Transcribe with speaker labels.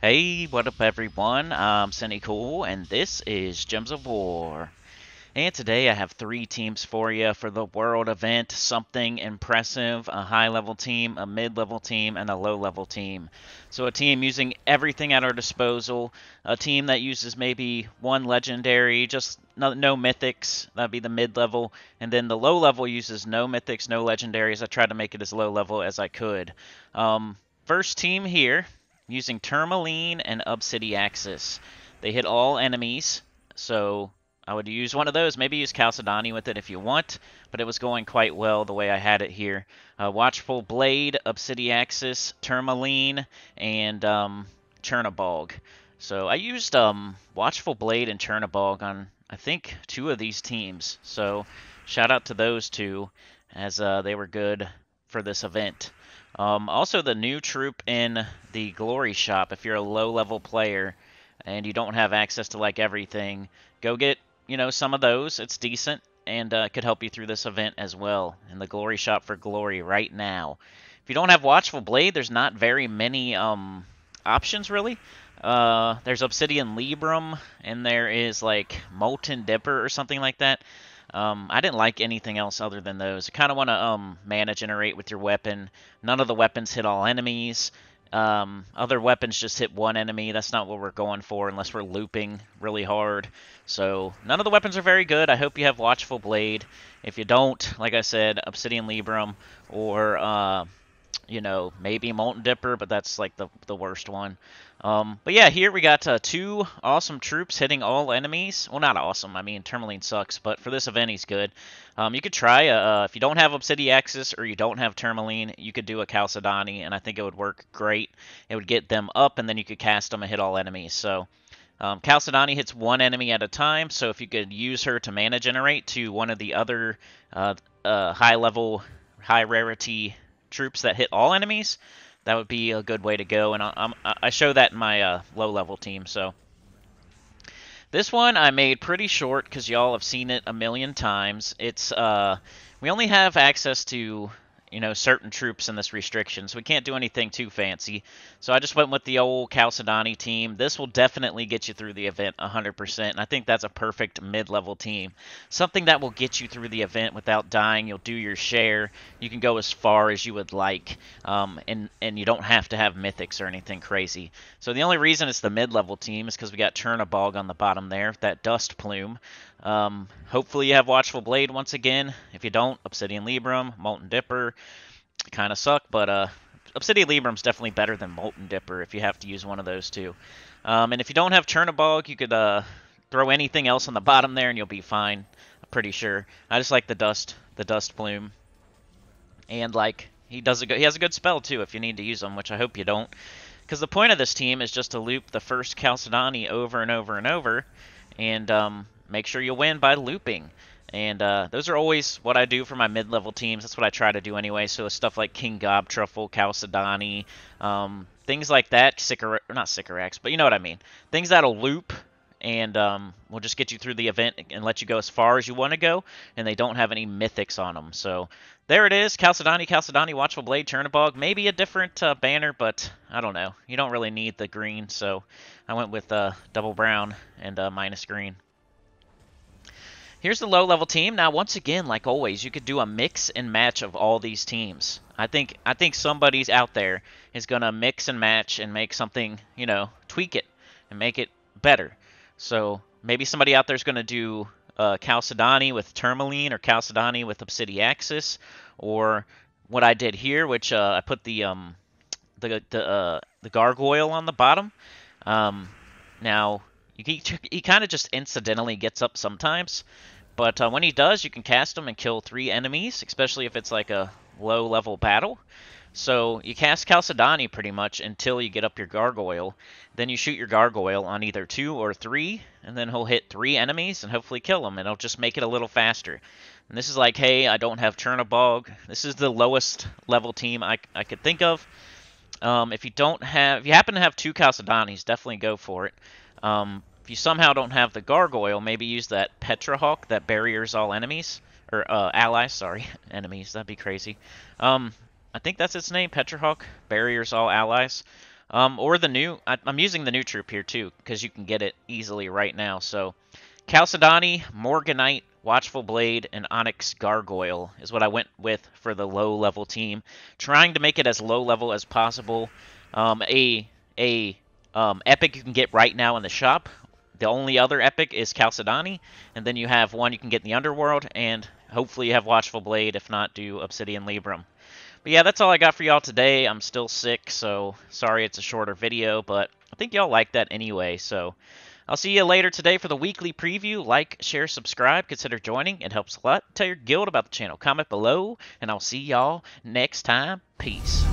Speaker 1: Hey, what up everyone? I'm Sinnycool, and this is Gems of War. And today I have three teams for you for the World event. Something impressive, a high-level team, a mid-level team, and a low-level team. So a team using everything at our disposal, a team that uses maybe one legendary, just no mythics, that'd be the mid-level, and then the low-level uses no mythics, no legendaries. I tried to make it as low-level as I could. First team here, using tourmaline and obsidiaxis. They hit all enemies, so I would use one of those. Maybe use Chalcedony with it if you want, but it was going quite well the way I had it here. Watchful Blade, Obsidiaxis, Tourmaline, and Chernabog. So I used Watchful Blade and Chernabog on, I think, two of these teams. So shout out to those two, as they were good for this event. Also, the new troop in the Glory Shop, if you're a low-level player and you don't have access to like everything, go get some of those. It's decent and could help you through this event as well in the Glory Shop for Glory right now. If you don't have Watchful Blade, there's not very many options really. There's Obsidian Librum, and there is like Molten Dipper or something like that. I didn't like anything else other than those. You kind of want to mana generate with your weapon. None of the weapons hit all enemies. Other weapons just hit one enemy. That's not what we're going for unless we're looping really hard. So none of the weapons are very good. I hope you have Watchful Blade. If you don't, like I said, Obsidian Librum or maybe Molten Dipper, but that's like the worst one. But yeah, here we got two awesome troops hitting all enemies. Well, not awesome. I mean, Tourmaline sucks, but for this event, he's good. You could try, if you don't have Obsidiaxis or you don't have Tourmaline, you could do a Chalcedony, and I think it would work great. It would get them up, and then you could cast them and hit all enemies. So Chalcedony hits one enemy at a time, so if you could use her to mana generate to one of the other high-level, high-rarity troops that hit all enemies, that would be a good way to go, and I show that in my low-level team. So this one I made pretty short because y'all have seen it a million times. It's we only have access to certain troops in this restriction, so we can't do anything too fancy. So I just went with the old Chalcedony team. This will definitely get you through the event 100%, and I think that's a perfect mid-level team. Something that will get you through the event without dying. You'll do your share. You can go as far as you would like, and you don't have to have mythics or anything crazy. So the only reason it's the mid-level team is because we got Chernabog on the bottom there, that dust plume. Hopefully you have Watchful Blade once again. If you don't, Obsidian Librum, Molten Dipper, kind of suck, but Obsidian Librum's definitely better than Molten Dipper if you have to use one of those two. And if you don't have Chernabog, you could throw anything else on the bottom there and you'll be fine. I'm pretty sure. I just like the dust plume, and like he has a good spell too if you need to use them, which I hope you don't. Because the point of this team is just to loop the first Chalcedony over and over and over, and make sure you win by looping. And those are always what I do for my mid-level teams. That's what I try to do anyway. So stuff like King Gobtruffle, Chalcedony, things like that. Not Sycorax, but you know what I mean. Things that'll loop and will just get you through the event and let you go as far as you want to go. And they don't have any mythics on them. So there it is. Chalcedony, Watchful Blade, Chernabog. Maybe a different banner, but I don't know. You don't really need the green. So I went with double brown and minus green. Here's the low-level team. Now, once again, like always, you could do a mix and match of all these teams. I think somebody's out there is gonna mix and match and make something, tweak it and make it better. So maybe somebody out there is gonna do Chalcedony with Tourmaline or Chalcedony with Obsidiaxis, or what I did here, which I put the gargoyle on the bottom. Now he kind of just incidentally gets up sometimes, but when he does, you can cast him and kill 3 enemies, especially if it's like a low-level battle. So you cast Chalcedony pretty much until you get up your gargoyle. Then you shoot your gargoyle on either 2 or 3, and then he'll hit 3 enemies and hopefully kill them, and it'll just make it a little faster. And this is like, hey, I don't have Chernabog. This is the lowest level team I could think of. If you happen to have 2 Chalcedonies, definitely go for it. If you somehow don't have the gargoyle, maybe use that Petrahawk that barriers all enemies. Or, allies, sorry. Enemies, that'd be crazy. I think that's its name, Petrahawk. Barriers all allies. Or the new. I'm using the new troop here too, because you can get it easily right now. So, Chalcedony, Morganite, Watchful Blade, and Onyx Gargoyle is what I went with for the low-level team, trying to make it as low-level as possible. A epic you can get right now in the shop. The only other epic is Chalcedony, and then you have one you can get in the Underworld, and hopefully you have Watchful Blade. If not, do Obsidian Libram. But yeah, that's all I got for y'all today. I'm still sick, so sorry it's a shorter video, but I think y'all like that anyway, so I'll see you later today for the weekly preview. Like, share, subscribe, consider joining. It helps a lot. Tell your guild about the channel. Comment below, and I'll see y'all next time. Peace.